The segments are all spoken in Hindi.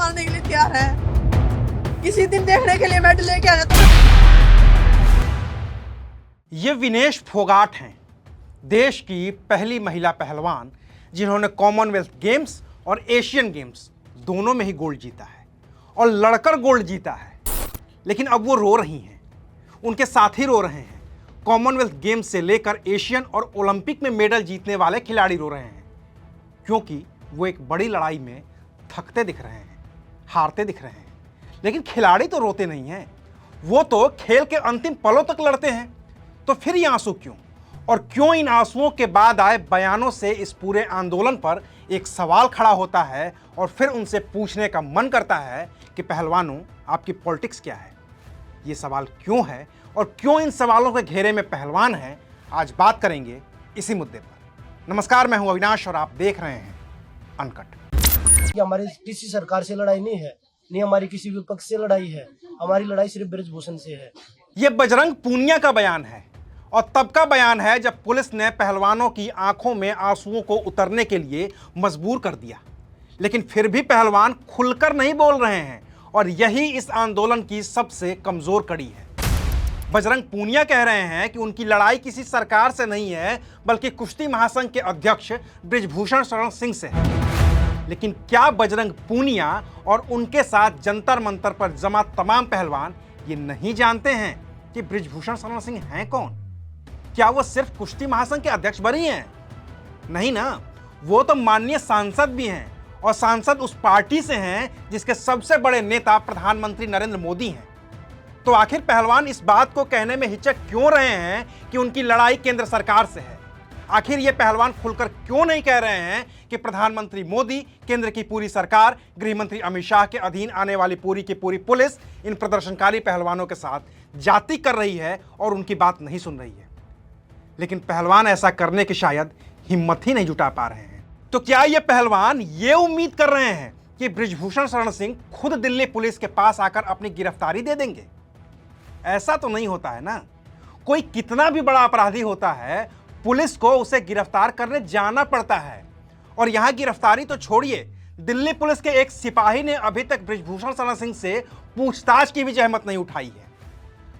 मारने के लिए तैयार है। किसी दिन देखने के लिए मेडल लेके आना तो। ये विनेश फोगाट हैं, देश की पहली महिला पहलवान जिन्होंने कॉमनवेल्थ गेम्स और एशियन गेम्स दोनों में ही गोल्ड जीता है और लड़कर गोल्ड जीता है। लेकिन अब वो रो रही हैं, उनके साथी रो रहे हैं। कॉमनवेल्थ गेम्स से लेकर एशियन और ओलंपिक में मेडल जीतने वाले खिलाड़ी रो रहे हैं, क्योंकि वो एक बड़ी लड़ाई में थकते दिख रहे हैं, हारते दिख रहे हैं। लेकिन खिलाड़ी तो रोते नहीं हैं, वो तो खेल के अंतिम पलों तक लड़ते हैं। तो फिर ये आंसू क्यों? और क्यों इन आंसुओं के बाद आए बयानों से इस पूरे आंदोलन पर एक सवाल खड़ा होता है और फिर उनसे पूछने का मन करता है कि पहलवानों, आपकी पॉलिटिक्स क्या है? ये सवाल क्यों है और क्यों इन सवालों के घेरे में पहलवान है, आज बात करेंगे इसी मुद्दे पर। नमस्कार, मैं हूं अविनाश और आप देख रहे हैं अनकट। कि हमारी किसी सरकार से लड़ाई नहीं है, नहीं हमारी किसी विपक्ष से लड़ाई है, हमारी लड़ाई सिर्फ बृजभूषण से है। ये बजरंग पूनिया का बयान है और तब का बयान है जब पुलिस ने पहलवानों की आंखों में आंसुओं को उतरने के लिए मजबूर कर दिया। लेकिन फिर भी पहलवान खुलकर नहीं बोल रहे हैं और यही इस आंदोलन की सबसे कमजोर कड़ी है। बजरंग पूनिया कह रहे हैं कि उनकी लड़ाई किसी सरकार से नहीं है, बल्कि कुश्ती महासंघ के अध्यक्ष बृजभूषण शरण सिंह से है। लेकिन क्या बजरंग पूनिया और उनके साथ जंतर मंतर पर जमा तमाम पहलवान ये नहीं जानते हैं कि बृजभूषण शरण सिंह हैं कौन? क्या वो सिर्फ कुश्ती महासंघ के अध्यक्ष बनी हैं? नहीं ना, वो तो माननीय सांसद भी हैं और सांसद उस पार्टी से हैं जिसके सबसे बड़े नेता प्रधानमंत्री नरेंद्र मोदी हैं। तो आखिर पहलवान इस बात को कहने में हिचक क्यों रहे हैं कि उनकी लड़ाई केंद्र सरकार से है? आखिर ये पहलवान खुलकर क्यों नहीं कह रहे हैं कि प्रधानमंत्री मोदी, केंद्र की पूरी सरकार, गृह मंत्री अमित शाह के अधीन आने वाली पूरी की पूरी पुलिस इन प्रदर्शनकारी पहलवानों के साथ जाति कर रही है और उनकी बात नहीं सुन रही है? लेकिन पहलवान ऐसा करने की शायद हिम्मत ही नहीं जुटा पा रहे हैं। तो क्या ये पहलवान ये उम्मीद कर रहे हैं कि बृजभूषण शरण सिंह खुद दिल्ली पुलिस के पास आकर अपनी गिरफ्तारी दे देंगे? ऐसा तो नहीं होता है ना। कोई कितना भी बड़ा अपराधी होता है, पुलिस को उसे गिरफ्तार करने जाना पड़ता है। और यहां गिरफ्तारी तो छोड़िए, दिल्ली पुलिस के एक सिपाही ने अभी तक बृजभूषण शरण सिंह से पूछताछ की भी जहमत नहीं उठाई है।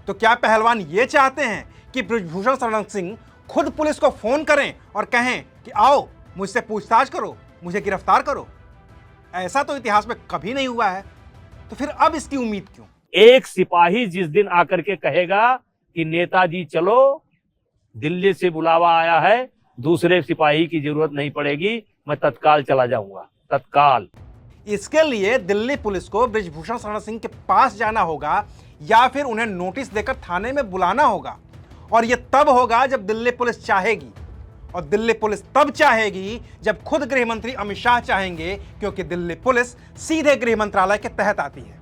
तो क्या पहलवान ये चाहते हैं कि बृजभूषण शरण सिंह खुद पुलिस को फोन करें और कहें कि आओ मुझसे पूछताछ करो, मुझे गिरफ्तार करो? ऐसा तो इतिहास में कभी नहीं हुआ है। तो फिर अब इसकी उम्मीद क्यों? एक सिपाही जिस दिन आकर के कहेगा कि नेताजी चलो, दिल्ली से बुलावा आया है, दूसरे सिपाही की जरूरत नहीं पड़ेगी, मैं तत्काल चला जाऊंगा, तत्काल। इसके लिए दिल्ली पुलिस को बृजभूषण शरण सिंह के पास जाना होगा या फिर उन्हें नोटिस देकर थाने में बुलाना होगा। और यह तब होगा जब दिल्ली पुलिस चाहेगी, और दिल्ली पुलिस तब चाहेगी जब खुद गृह मंत्री अमित शाह चाहेंगे, क्योंकि दिल्ली पुलिस सीधे गृह मंत्रालय के तहत आती है।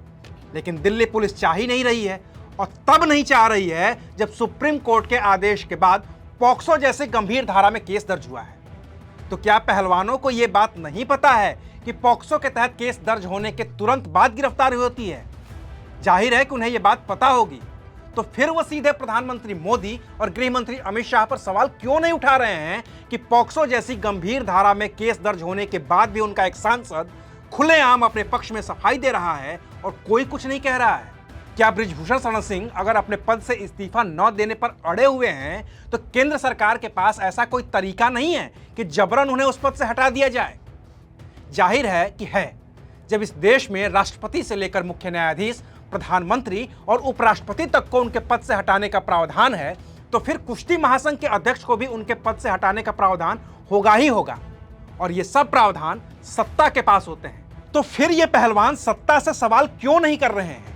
लेकिन दिल्ली पुलिस चाह ही नहीं रही है, और तब नहीं चाह रही है जब सुप्रीम कोर्ट के आदेश के बाद पॉक्सो जैसे गंभीर धारा में केस दर्ज हुआ है। तो क्या पहलवानों को यह बात नहीं पता है कि पॉक्सो के तहत केस दर्ज होने के तुरंत बाद गिरफ्तारी होती है? जाहिर है कि उन्हें यह बात पता होगी। तो फिर वो सीधे प्रधानमंत्री मोदी और गृह मंत्री अमित शाह पर सवाल क्यों नहीं उठा रहे हैं कि पॉक्सो जैसी गंभीर धारा में केस दर्ज होने के बाद भी उनका एक सांसद खुलेआम अपने पक्ष में सफाई दे रहा है और कोई कुछ नहीं कह रहा है? क्या बृजभूषण शरण सिंह अगर अपने पद से इस्तीफा न देने पर अड़े हुए हैं तो केंद्र सरकार के पास ऐसा कोई तरीका नहीं है कि जबरन उन्हें उस पद से हटा दिया जाए? जाहिर है कि है। जब इस देश में राष्ट्रपति से लेकर मुख्य न्यायाधीश, प्रधानमंत्री और उपराष्ट्रपति तक को उनके पद से हटाने का प्रावधान है, तो फिर कुश्ती महासंघ के अध्यक्ष को भी उनके पद से हटाने का प्रावधान होगा ही होगा। और ये सब प्रावधान सत्ता के पास होते हैं। तो फिर ये पहलवान सत्ता से सवाल क्यों नहीं कर रहे हैं?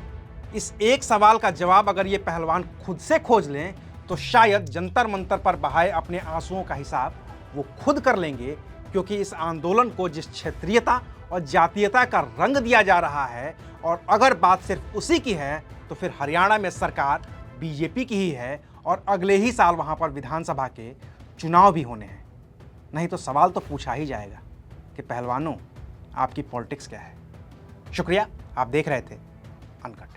इस एक सवाल का जवाब अगर ये पहलवान खुद से खोज लें तो शायद जंतर मंतर पर बहाए अपने आंसुओं का हिसाब वो खुद कर लेंगे। क्योंकि इस आंदोलन को जिस क्षेत्रीयता और जातीयता का रंग दिया जा रहा है, और अगर बात सिर्फ उसी की है, तो फिर हरियाणा में सरकार बीजेपी की ही है और अगले ही साल वहां पर विधानसभा के चुनाव भी होने हैं। नहीं तो सवाल तो पूछा ही जाएगा कि पहलवानों, आपकी पॉलिटिक्स क्या है? शुक्रिया, आप देख रहे थे अनकट।